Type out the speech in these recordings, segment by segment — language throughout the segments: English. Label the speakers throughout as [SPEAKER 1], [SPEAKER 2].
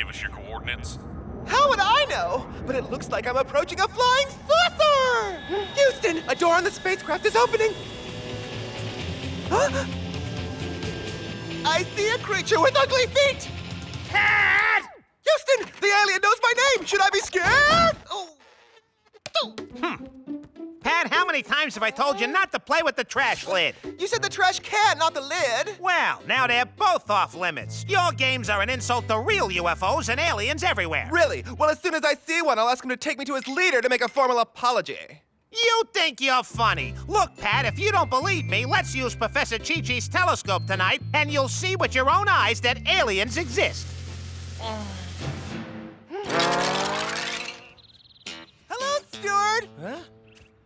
[SPEAKER 1] give us your coordinates?
[SPEAKER 2] How would I know? But it looks like I'm approaching a flying saucer! Houston, a door on the spacecraft is opening. Huh? I see a creature with ugly feet!
[SPEAKER 3] Pat!
[SPEAKER 2] Houston, the alien knows my name! Should I be scared? Oh.
[SPEAKER 3] Pat, how many times have I told you not to play with the trash lid?
[SPEAKER 2] You said the trash can, not the lid.
[SPEAKER 3] Well, now they're both off limits. Your games are an insult to real UFOs and aliens everywhere.
[SPEAKER 2] Really? Well, as soon as I see one, I'll ask him to take me to his leader to make a formal apology.
[SPEAKER 3] You think you're funny. Look, Pat, if you don't believe me, let's use Professor Chichi's telescope tonight, and you'll see with your own eyes that aliens exist.
[SPEAKER 2] Hello, Stuart.
[SPEAKER 4] Huh?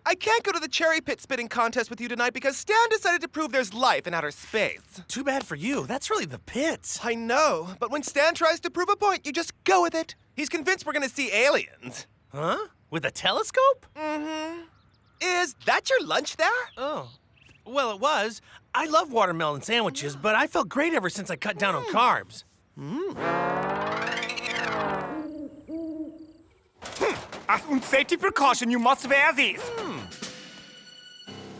[SPEAKER 2] I can't go to the cherry pit spitting contest with you tonight because Stan decided to prove there's life in outer space.
[SPEAKER 4] Too bad for you. That's really the pits.
[SPEAKER 2] I know, but when Stan tries to prove a point, you just go with it. He's convinced we're gonna see aliens.
[SPEAKER 4] Huh? With a telescope?
[SPEAKER 2] Mm-hmm. Is that your lunch there?
[SPEAKER 4] Oh. Well, it was. I love watermelon sandwiches, but I felt great ever since I cut down on carbs.
[SPEAKER 5] As safety precaution, you must wear these.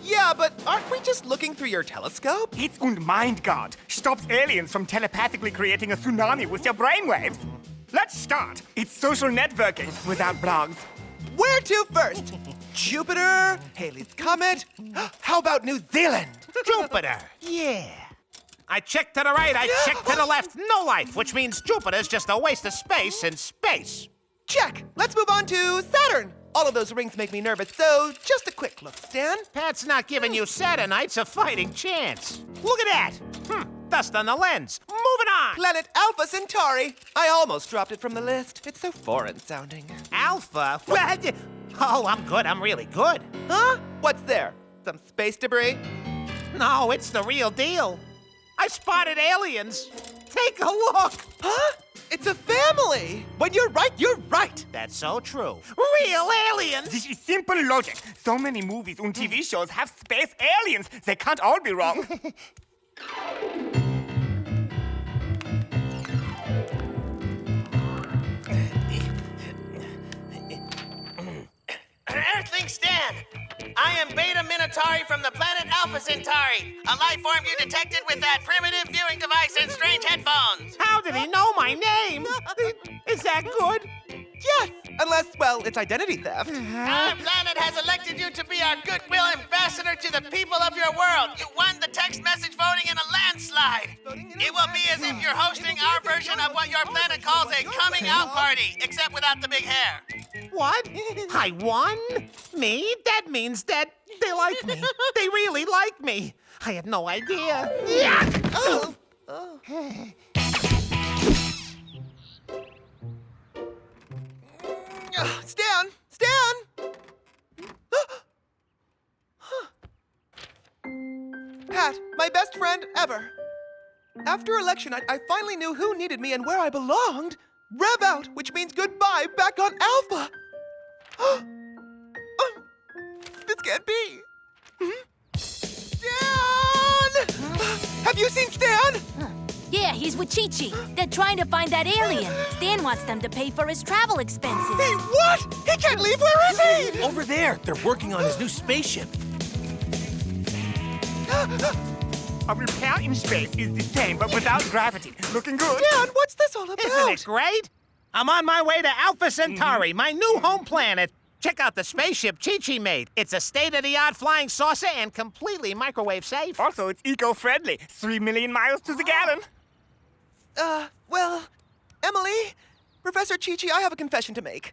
[SPEAKER 2] Yeah, but aren't we just looking through your telescope?
[SPEAKER 5] It's und mind guard. Stops aliens from telepathically creating a tsunami with your brainwaves. Let's start. It's social networking without blogs.
[SPEAKER 2] Where to first? Jupiter? Halley's Comet? How about New Zealand?
[SPEAKER 3] Jupiter, yeah. I checked to the right, I checked to the left. No life, which means Jupiter's just a waste of space in space.
[SPEAKER 2] Check. Let's move on to Saturn. All of those rings make me nervous, so just a quick look, Stan.
[SPEAKER 3] Pat's not giving you Saturnites a fighting chance. Look at that. Dust on the lens. Moving on.
[SPEAKER 2] Planet Alpha Centauri. I almost dropped it from the list. It's so foreign sounding.
[SPEAKER 3] Alpha? What? Oh, I'm good. I'm really good.
[SPEAKER 2] Huh? What's there? Some space debris?
[SPEAKER 3] No, it's the real deal. I spotted aliens. Take a look.
[SPEAKER 2] Huh? It's a family. When you're right, you're right.
[SPEAKER 3] That's so true. Real aliens.
[SPEAKER 5] This is simple logic. So many movies and TV shows have space aliens. They can't all be wrong.
[SPEAKER 6] Earthling Stan! I am Beta Minotauri from the planet Alpha Centauri, a life form you detected with that primitive viewing device and strange headphones.
[SPEAKER 3] How did he know my name? Is that good?
[SPEAKER 2] Yes, unless, well, it's identity theft.
[SPEAKER 6] Our planet has elected you to be our goodwill ambassador to the people of your world. You won the text message voting in a landslide. It will be as if you're hosting our version of what your planet calls a coming out party, except without the big hair.
[SPEAKER 3] What? I won? Me? That means that they like me. They really like me. I had no idea. Yuck!
[SPEAKER 2] Oh. Stan! Pat, my best friend ever. After election night, I finally knew who needed me and where I belonged. Rev out, which means goodbye back on Alpha. This can't be. Stan! Have you seen Stan?
[SPEAKER 7] Yeah, he's with Chichi. They're trying to find that alien. Stan wants them to pay for his travel expenses.
[SPEAKER 2] He what? He can't leave. Where is he?
[SPEAKER 4] Over there. They're working on his new spaceship.
[SPEAKER 5] A repair in space is the same, but without gravity. Looking good.
[SPEAKER 2] Stan, what's this all about?
[SPEAKER 3] Isn't it great? I'm on my way to Alpha Centauri, my new home planet. Check out the spaceship Chichi made. It's a state-of-the-art flying saucer and completely microwave safe.
[SPEAKER 5] Also, it's eco-friendly. 3 million miles to the gallon.
[SPEAKER 2] Well, Emily, Professor Chichi, I have a confession to make.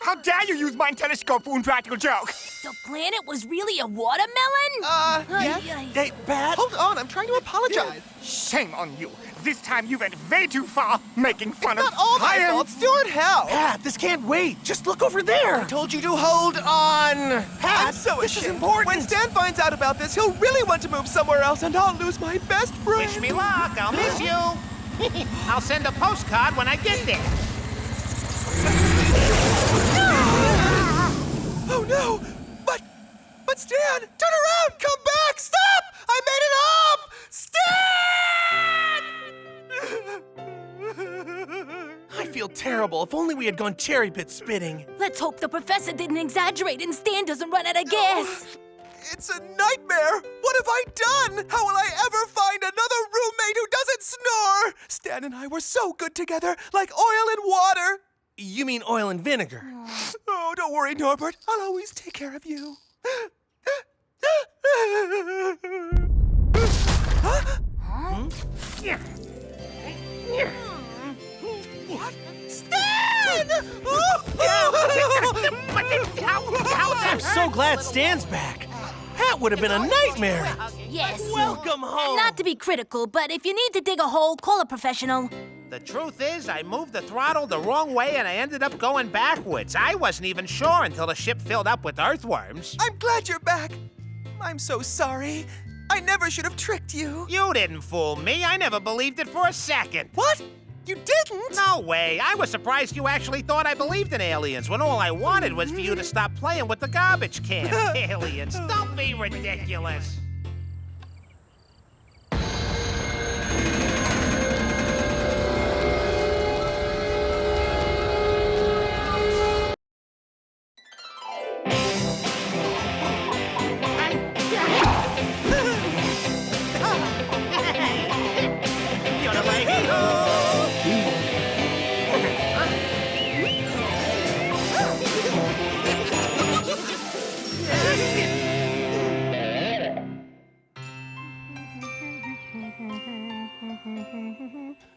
[SPEAKER 5] How dare you use my telescope for unpractical joke?
[SPEAKER 7] The planet was really a watermelon?
[SPEAKER 2] Yes?
[SPEAKER 4] Hey, Pat.
[SPEAKER 2] Hold on, I'm trying to apologize.
[SPEAKER 5] Shame on you. This time you went way too far, making fun
[SPEAKER 2] It's
[SPEAKER 5] of
[SPEAKER 2] not all my
[SPEAKER 5] science.
[SPEAKER 2] fault. Stuart, help!
[SPEAKER 4] Pat, this can't wait. Just look over there.
[SPEAKER 2] I told you to hold on.
[SPEAKER 4] Pat,
[SPEAKER 2] I'm so
[SPEAKER 4] this is
[SPEAKER 2] ashamed.
[SPEAKER 4] important.
[SPEAKER 2] When Stan finds out about this, he'll really want to move somewhere else, and I'll lose my best friend.
[SPEAKER 3] Wish me luck. I'll miss you. I'll send a postcard when I get there.
[SPEAKER 2] Oh no! But Stan, turn around! Come back! Stop! I made it up!
[SPEAKER 4] feel terrible. If only we had gone cherry pit spitting.
[SPEAKER 7] Let's hope the professor didn't exaggerate and Stan doesn't run out of gas.
[SPEAKER 2] It's a nightmare! What have I done? How will I ever find another roommate who doesn't snore? Stan and I were so good together, like oil and water.
[SPEAKER 4] You mean oil and vinegar?
[SPEAKER 2] Oh, don't worry, Norbert. I'll always take care of you. What? Stan!
[SPEAKER 4] I'm so glad Stan's back. That would have been a nightmare.
[SPEAKER 7] Yes.
[SPEAKER 4] Welcome home.
[SPEAKER 7] Not to be critical, but if you need to dig a hole, call a professional.
[SPEAKER 3] The truth is, I moved the throttle the wrong way and I ended up going backwards. I wasn't even sure until the ship filled up with earthworms.
[SPEAKER 2] I'm glad you're back. I'm so sorry. I never should have tricked you.
[SPEAKER 3] You didn't fool me. I never believed it for a second.
[SPEAKER 2] What? You didn't?
[SPEAKER 3] No way. I was surprised you actually thought I believed in aliens when all I wanted was for you to stop playing with the garbage can. Aliens, don't be ridiculous.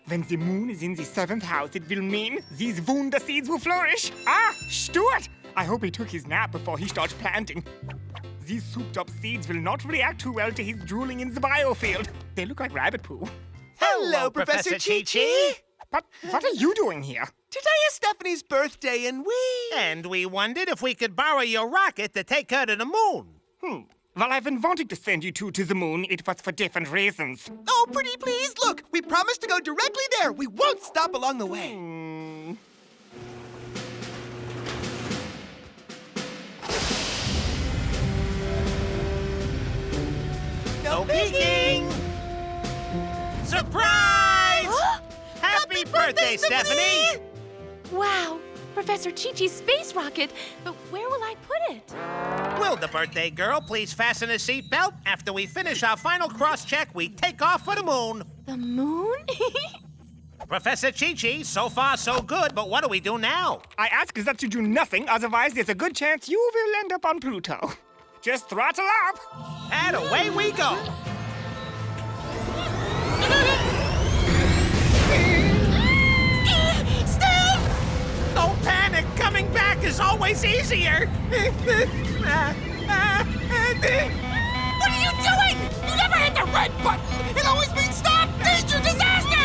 [SPEAKER 5] When the moon is in the 7th house, it will mean these Wunder seeds will flourish. Ah, Stuart! I hope he took his nap before he starts planting. These souped-up seeds will not react too well to his drooling in the biofield. They look like rabbit poo.
[SPEAKER 2] Hello, Professor Chichi.
[SPEAKER 5] But what are you doing here?
[SPEAKER 2] Today is Stephanie's birthday and
[SPEAKER 3] And we wondered if we could borrow your rocket to take her to the moon.
[SPEAKER 5] Well, I've been wanting to send you two to the moon. It was for different reasons.
[SPEAKER 2] Oh, pretty please, look, we promised to go directly there. We won't stop along the way.
[SPEAKER 3] No peeking! Surprise! Happy birthday, Stephanie!
[SPEAKER 1] Wow, Professor Chichi's space rocket. But where will I put it?
[SPEAKER 3] Will the birthday girl please fasten a seatbelt? After we finish our final cross-check, we take off for the moon.
[SPEAKER 1] The moon?
[SPEAKER 3] Professor Chichi, so far so good, but what do we do now?
[SPEAKER 5] I ask that you do nothing, otherwise there's a good chance you will end up on Pluto. Just throttle up.
[SPEAKER 3] And away we go. Don't panic. Coming back is always easier.
[SPEAKER 2] What are you doing? You never hit the red button. It always means stop, danger, disaster.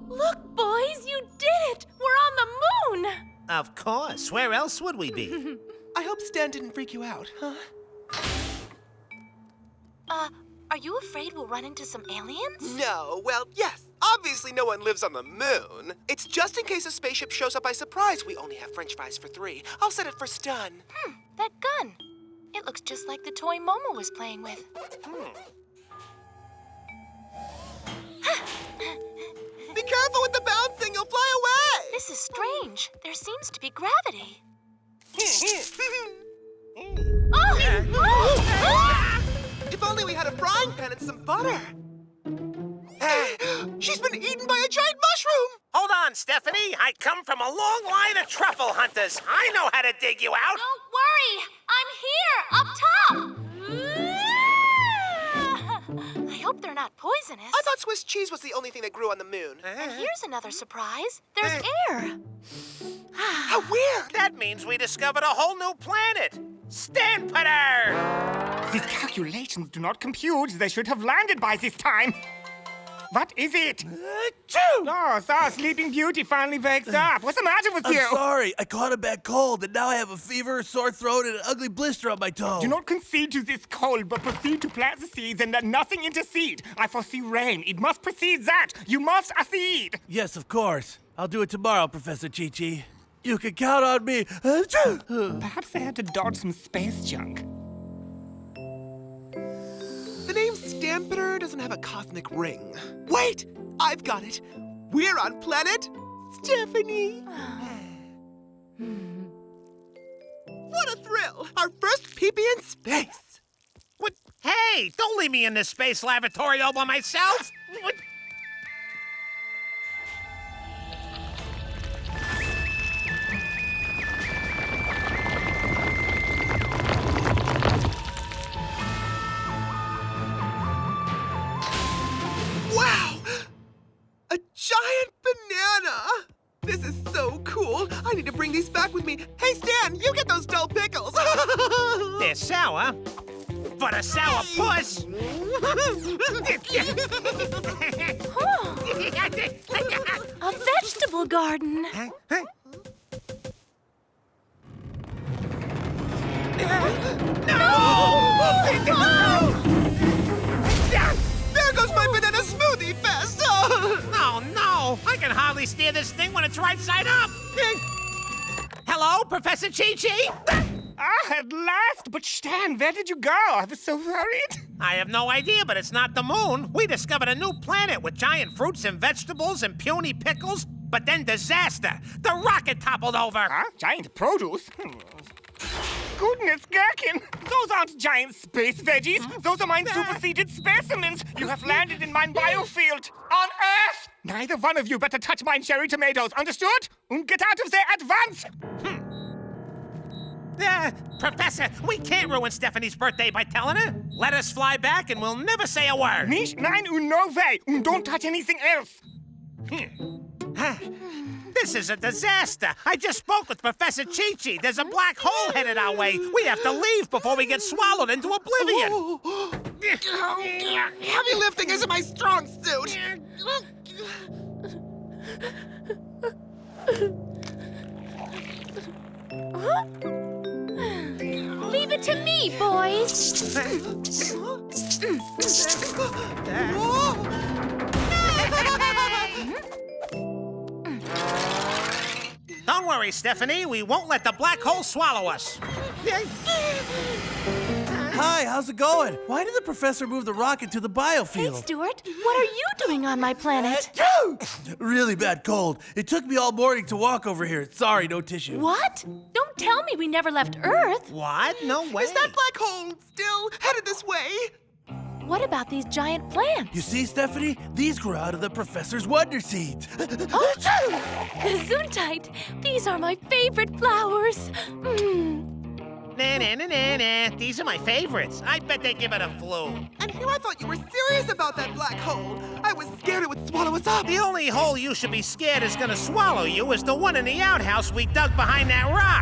[SPEAKER 1] Look, boys, you did it! We're on the moon!
[SPEAKER 3] Of course. Where else would we be?
[SPEAKER 2] I hope Stan didn't freak you out, huh?
[SPEAKER 1] Are you afraid we'll run into some aliens?
[SPEAKER 2] No, well, yes. Obviously no one lives on the moon. It's just in case a spaceship shows up by surprise. We only have French fries for 3. I'll set it for stun.
[SPEAKER 1] That gun. It looks just like the toy Momo was playing with.
[SPEAKER 2] Be careful with the bouncing, you'll fly away!
[SPEAKER 1] This is strange. There seems to be gravity.
[SPEAKER 2] If only we had a frying pan and some butter. She's been eaten by a giant mushroom!
[SPEAKER 3] Hold on, Stephanie. I come from a long line of truffle hunters. I know how to dig you out.
[SPEAKER 1] Don't worry. I'm here, up top. I hope they're not poisonous.
[SPEAKER 2] I thought Swiss cheese was the only thing that grew on the moon.
[SPEAKER 1] And here's another surprise. There's air.
[SPEAKER 2] How weird!
[SPEAKER 3] That means we discovered a whole new planet. Stanputter!
[SPEAKER 5] These calculations do not compute. They should have landed by this time. What is it? Oh, Sleeping Beauty finally wakes up. What's the matter with you?
[SPEAKER 4] I'm sorry. I caught a bad cold, and now I have a fever, sore throat, and an ugly blister on my toe.
[SPEAKER 5] Do not concede to this cold, but proceed to plant the seeds and let nothing intercede. I foresee rain. It must precede that. You must accede.
[SPEAKER 4] Yes, of course. I'll do it tomorrow, Professor Chichi. You can count on me.
[SPEAKER 5] Perhaps they had to dodge some space junk.
[SPEAKER 2] The name's dampener doesn't have a cosmic ring. Wait! I've got it! We're on planet Stephanie! What a thrill! Our first pee-pee in space!
[SPEAKER 3] What? Hey, don't leave me in this space lavatory all by myself! What?
[SPEAKER 2] Wow! A giant banana! This is so cool. I need to bring these back with me. Hey, Stan, you get those dull pickles.
[SPEAKER 3] They're sour, but a sour puss.
[SPEAKER 1] A vegetable garden.
[SPEAKER 2] There goes my banana smoothie fest.
[SPEAKER 3] Oh, no! I can hardly steer this thing when it's right side up! Hello, Professor Chichi?
[SPEAKER 5] At last! But Stan, where did you go? I was so worried.
[SPEAKER 3] I have no idea, but it's not the moon. We discovered a new planet with giant fruits and vegetables and puny pickles, but then disaster. The rocket toppled over.
[SPEAKER 5] Huh? Giant produce? Goodness, Gherkin! Those aren't giant space veggies. Those are mine superseded specimens. You have landed in mine biofield. On Earth! Neither one of you better touch mine cherry tomatoes, understood? And get out of there at once!
[SPEAKER 3] Professor, we can't ruin Stephanie's birthday by telling her. Let us fly back and we'll never say a word.
[SPEAKER 5] Nicht? Nein, und no way. Und don't touch anything else.
[SPEAKER 3] This is a disaster. I just spoke with Professor Chichi. There's a black hole headed our way. We have to leave before we get swallowed into oblivion.
[SPEAKER 2] Heavy lifting isn't my strong suit.
[SPEAKER 1] Leave it to me, boys.
[SPEAKER 3] Don't worry, Stephanie. We won't let the black hole swallow us.
[SPEAKER 4] Hi, how's it going? Why did the professor move the rocket to the
[SPEAKER 1] Hey,
[SPEAKER 4] biofield?
[SPEAKER 1] Stuart, what are you doing on my planet?
[SPEAKER 4] Really bad cold. It took me all morning to walk over here. Sorry, no tissue.
[SPEAKER 1] What? Don't tell me we never left Earth.
[SPEAKER 3] What? No way.
[SPEAKER 2] Is that black hole still headed this way?
[SPEAKER 1] What about these giant plants?
[SPEAKER 4] You see, Stephanie? These grew out of the professor's wonder seeds.
[SPEAKER 1] Oh, Gesundheit! These are my favorite flowers.
[SPEAKER 3] Nah. These are my favorites. I bet they give it a flu.
[SPEAKER 2] And here I thought you were serious about that black hole. I was scared it would swallow us up.
[SPEAKER 3] The only hole you should be scared is gonna swallow you is the one in the outhouse we dug behind that rock.